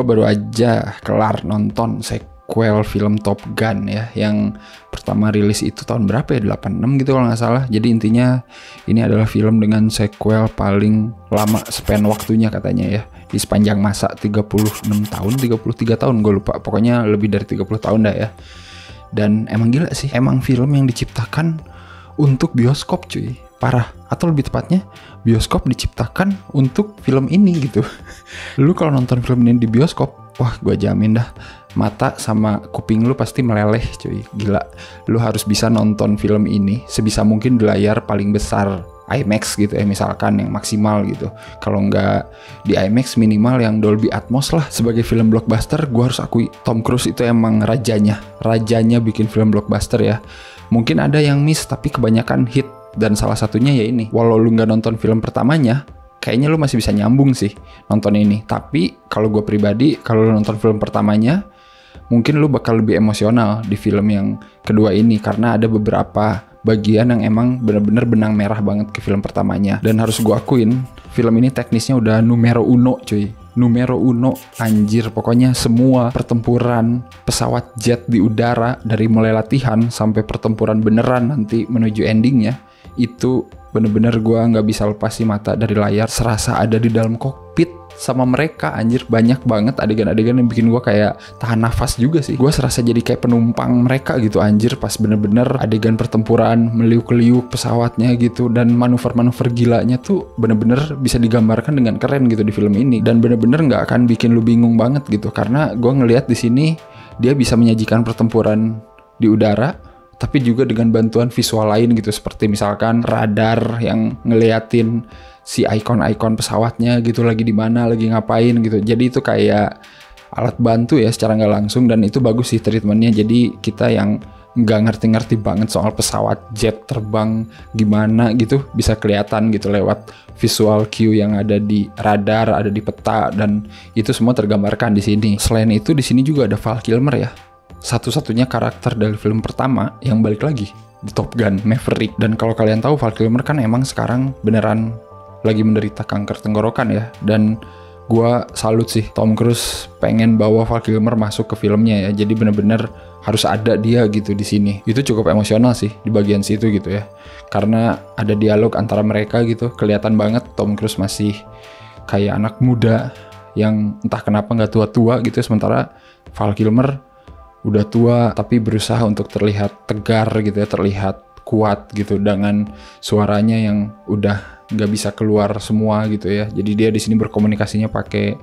gue baru aja kelar nonton sequel film Top Gun ya, yang pertama rilis itu tahun berapa ya, 86 gitu kalau nggak salah. Jadi intinya ini adalah film dengan sequel paling lama span waktunya katanya ya, di sepanjang masa 36 tahun, 33 tahun gue lupa, pokoknya lebih dari 30 tahun dah ya. Dan emang gila sih, emang film yang diciptakan untuk bioskop cuy, parah. Atau lebih tepatnya bioskop diciptakan untuk film ini gitu. Lu kalau nonton film ini di bioskop, wah gue jamin dah mata sama kuping lu pasti meleleh cuy, gila. Lu harus bisa nonton film ini sebisa mungkin di layar paling besar IMAX gitu ya, misalkan yang maksimal gitu. Kalau nggak di IMAX minimal yang Dolby Atmos lah. Sebagai film blockbuster, gue harus akui Tom Cruise itu emang rajanya bikin film blockbuster ya. Mungkin ada yang miss tapi kebanyakan hit, dan salah satunya ya ini. Walau lu nggak nonton film pertamanya, kayaknya lu masih bisa nyambung sih nonton ini. Tapi kalau gue pribadi, kalau lu nonton film pertamanya, mungkin lu bakal lebih emosional di film yang kedua ini, karena ada beberapa bagian yang emang bener-bener benang merah banget ke film pertamanya. Dan harus gue akuin, film ini teknisnya udah numero uno cuy. Numero uno, anjir. Pokoknya semua pertempuran pesawat jet di udara, dari mulai latihan sampai pertempuran beneran nanti menuju endingnya, itu bener-bener gue nggak bisa lepas sih mata dari layar. Serasa ada di dalam kokpit sama mereka, anjir. Banyak banget adegan-adegan yang bikin gue kayak tahan nafas juga sih. Gue serasa jadi kayak penumpang mereka gitu, anjir. Pas bener-bener adegan pertempuran, meliuk-liuk pesawatnya gitu, dan manuver-manuver gilanya tuh bener-bener bisa digambarkan dengan keren gitu di film ini. Dan bener-bener nggak akan bikin lu bingung banget gitu, karena gue ngelihat di sini dia bisa menyajikan pertempuran di udara, tapi juga dengan bantuan visual lain gitu, seperti misalkan radar yang ngeliatin si ikon-ikon pesawatnya gitu lagi di mana, lagi ngapain gitu. Jadi itu kayak alat bantu ya secara nggak langsung, dan itu bagus sih treatmentnya. Jadi kita yang nggak ngerti-ngerti banget soal pesawat jet terbang gimana gitu, bisa kelihatan gitu lewat visual cue yang ada di radar, ada di peta, dan itu semua tergambarkan di sini. Selain itu di sini juga ada Val Kilmer ya, satu-satunya karakter dari film pertama yang balik lagi di Top Gun Maverick. Dan kalau kalian tahu, Val Kilmer kan emang sekarang beneran lagi menderita kanker tenggorokan ya. Dan gua salut sih, Tom Cruise pengen bawa Val Kilmer masuk ke filmnya ya. Jadi bener-bener harus ada dia gitu di sini. Itu cukup emosional sih di bagian situ gitu ya, karena ada dialog antara mereka gitu. Kelihatan banget Tom Cruise masih kayak anak muda yang entah kenapa nggak tua-tua gitu, sementara Val Kilmer udah tua tapi berusaha untuk terlihat tegar gitu ya, terlihat kuat gitu, dengan suaranya yang udah nggak bisa keluar semua gitu ya. Jadi dia di sini berkomunikasinya pakai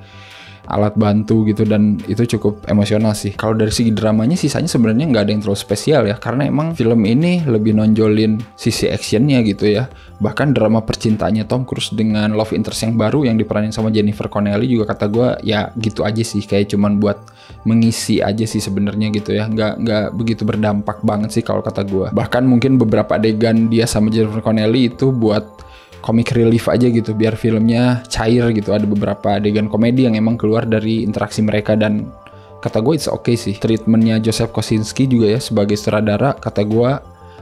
alat bantu gitu, dan itu cukup emosional sih. Kalau dari segi dramanya sisanya sebenarnya nggak ada yang terlalu spesial ya, karena emang film ini lebih nonjolin sisi actionnya gitu ya. Bahkan drama percintaannya Tom Cruise dengan love interest yang baru yang diperanin sama Jennifer Connelly juga kata gue ya gitu aja sih, kayak cuman buat mengisi aja sih sebenarnya gitu ya, nggak begitu berdampak banget sih kalau kata gue. Bahkan mungkin beberapa adegan dia sama Jennifer Connelly itu buat comic relief aja gitu, biar filmnya cair gitu. Ada beberapa adegan komedi yang emang keluar dari interaksi mereka, dan kata gue it's okay sih. Treatmentnya Joseph Kosinski juga ya sebagai sutradara, kata gue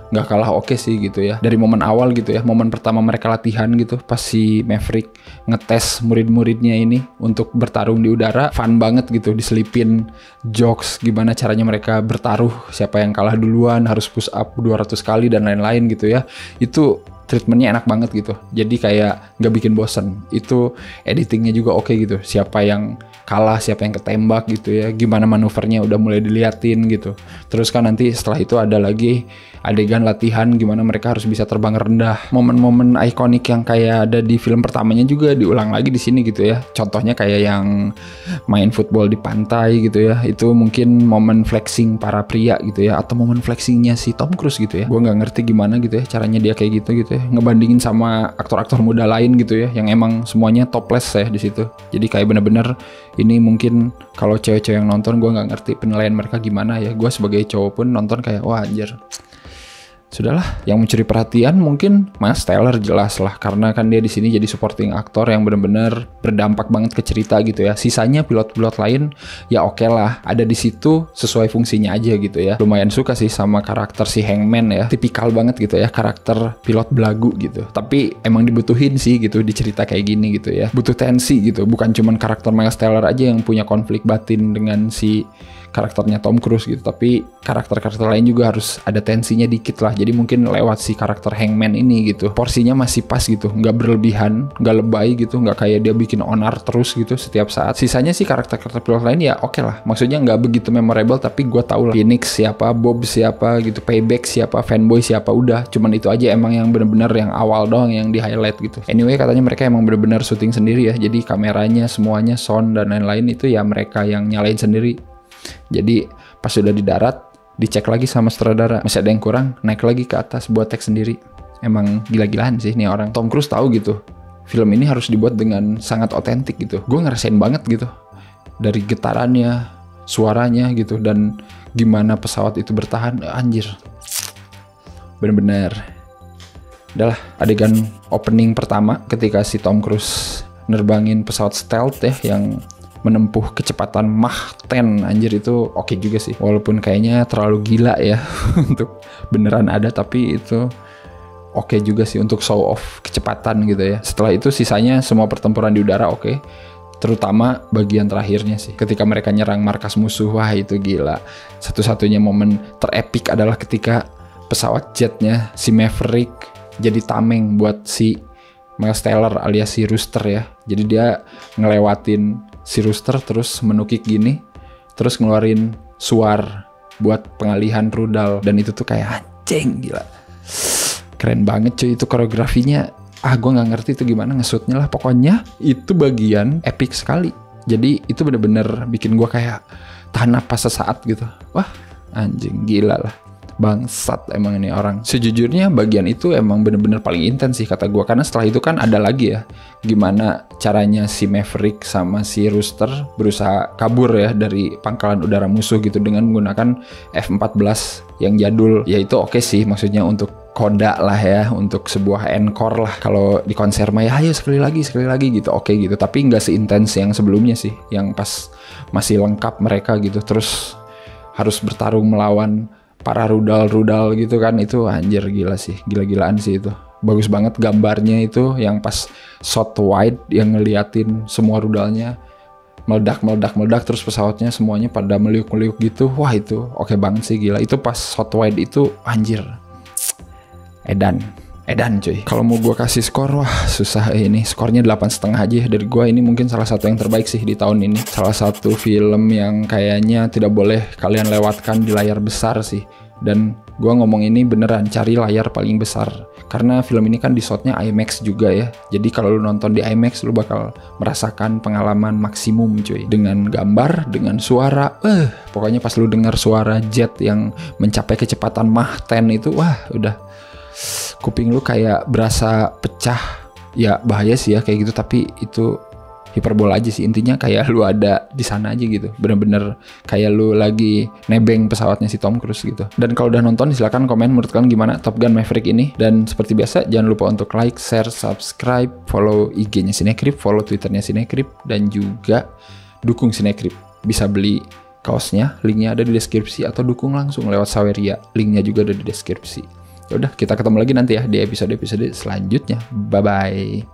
nggak kalah oke sih gitu ya. Dari momen awal gitu ya, momen pertama mereka latihan gitu, pas si Maverick ngetes murid-muridnya ini untuk bertarung di udara, fun banget gitu, diselipin jokes gimana caranya mereka bertaruh, siapa yang kalah duluan harus push up 200 kali dan lain-lain gitu ya. Itu treatmentnya enak banget gitu, jadi kayak nggak bikin bosen. Itu editingnya juga oke gitu, siapa yang kalah, siapa yang ketembak gitu ya, gimana manuvernya udah mulai diliatin gitu. Terus kan nanti setelah itu ada lagi adegan latihan gimana mereka harus bisa terbang rendah. Momen-momen ikonik yang kayak ada di film pertamanya juga diulang lagi di sini gitu ya. Contohnya kayak yang main football di pantai gitu ya, itu mungkin momen flexing para pria gitu ya, atau momen flexingnya si Tom Cruise gitu ya. Gue nggak ngerti gimana gitu ya caranya dia kayak gitu ya, ngebandingin sama aktor-aktor muda lain gitu ya, yang emang semuanya topless ya di situ. Jadi kayak bener-bener ini mungkin kalau cewek-cewek yang nonton, gue nggak ngerti penilaian mereka gimana ya. Gue sebagai cowok pun nonton kayak wah anjir, sudahlah. Yang mencuri perhatian mungkin Miles Teller jelas lah, karena kan dia di sini jadi supporting aktor yang benar-benar berdampak banget ke cerita gitu ya. Sisanya pilot-pilot lain ya oke lah, ada di situ sesuai fungsinya aja gitu ya. Lumayan suka sih sama karakter si Hangman ya, tipikal banget gitu ya, karakter pilot belagu gitu. Tapi emang dibutuhin sih gitu di cerita kayak gini gitu ya. Butuh tensi gitu, bukan cuman karakter Miles Teller aja yang punya konflik batin dengan si karakternya Tom Cruise gitu, tapi karakter-karakter lain juga harus ada tensinya dikit lah. Jadi mungkin lewat si karakter Hangman ini gitu, porsinya masih pas gitu, nggak berlebihan, nggak lebay gitu, nggak kayak dia bikin onar terus gitu setiap saat. Sisanya sih karakter-karakter pilot lain ya oke lah, maksudnya nggak begitu memorable, tapi gue tau lah Phoenix siapa, Bob siapa gitu, Payback siapa, Fanboy siapa, udah cuman itu aja emang yang bener-bener yang awal doang yang di highlight gitu. Anyway, katanya mereka emang bener-bener syuting sendiri ya, jadi kameranya semuanya, sound dan lain-lain itu ya mereka yang nyalain sendiri. Jadi pas sudah di darat dicek lagi sama sutradara, masih ada yang kurang, naik lagi ke atas buat tag sendiri. Emang gila-gilaan sih nih orang. Tom Cruise tahu gitu, film ini harus dibuat dengan sangat otentik gitu. Gue ngerasain banget gitu, dari getarannya, suaranya gitu, dan gimana pesawat itu bertahan. Anjir, bener-bener. Udahlah, adegan opening pertama ketika si Tom Cruise nerbangin pesawat stealth ya, yang menempuh kecepatan Mach 10, anjir itu oke juga sih. Walaupun kayaknya terlalu gila ya untuk beneran ada, tapi itu oke juga sih untuk show off kecepatan gitu ya. Setelah itu sisanya semua pertempuran di udara oke. Terutama bagian terakhirnya sih, ketika mereka nyerang markas musuh, wah itu gila. Satu-satunya momen terepik adalah ketika pesawat jetnya si Maverick jadi tameng buat si Miles Teller alias si Rooster ya. Jadi dia ngelewatin si Rooster terus menukik gini, terus ngeluarin suar buat pengalihan rudal, dan itu tuh kayak anjing gila. Keren banget cuy itu koreografinya. Gue nggak ngerti itu gimana nge-shootnya lah. Pokoknya itu bagian epic sekali. Jadi itu bener-bener bikin gue kayak tahan napas sesaat gitu. Wah anjing gila lah. Bangsat emang ini orang. Sejujurnya bagian itu emang bener-bener paling intens sih kata gue, karena setelah itu kan ada lagi ya gimana caranya si Maverick sama si Rooster berusaha kabur ya dari pangkalan udara musuh gitu dengan menggunakan F-14 yang jadul. Ya itu oke sih, maksudnya untuk koda lah ya, untuk sebuah encore lah. Kalau di konser mah ya ayo sekali lagi gitu, oke gitu. Tapi nggak seintens yang sebelumnya sih, yang pas masih lengkap mereka gitu, terus harus bertarung melawan para rudal-rudal gitu kan. Itu anjir gila sih, gila-gilaan sih itu. Bagus banget gambarnya itu yang pas shot wide yang ngeliatin semua rudalnya meledak terus pesawatnya semuanya pada meliuk-meliuk gitu. Wah itu oke banget sih, gila. Itu pas shot wide itu anjir. Edan cuy. Kalau mau gue kasih skor, wah susah ini. Skornya 8,5 aja dari gue. Ini mungkin salah satu yang terbaik sih di tahun ini. Salah satu film yang kayaknya tidak boleh kalian lewatkan di layar besar sih. Dan gue ngomong ini beneran cari layar paling besar, karena film ini kan di shotnya IMAX juga ya. Jadi kalau lu nonton di IMAX lu bakal merasakan pengalaman maksimum cuy, dengan gambar, dengan suara. Pokoknya pas lu dengar suara jet yang mencapai kecepatan Mach 10 itu, wah udah kuping lu kayak berasa pecah. Ya bahaya sih ya kayak gitu, tapi itu hiperbola aja sih. Intinya kayak lu ada di sana aja gitu, bener-bener kayak lu lagi nebeng pesawatnya si Tom Cruise gitu. Dan kalau udah nonton silahkan komen menurut kalian gimana Top Gun Maverick ini. Dan seperti biasa jangan lupa untuk like, share, subscribe, follow IG-nya Cinecrip, follow Twitternya Cinecrip, dan juga dukung Cinecrip. Bisa beli kaosnya, linknya ada di deskripsi, atau dukung langsung lewat Saweria, linknya juga ada di deskripsi. Yaudah, kita ketemu lagi nanti ya di episode-episode selanjutnya. Bye-bye.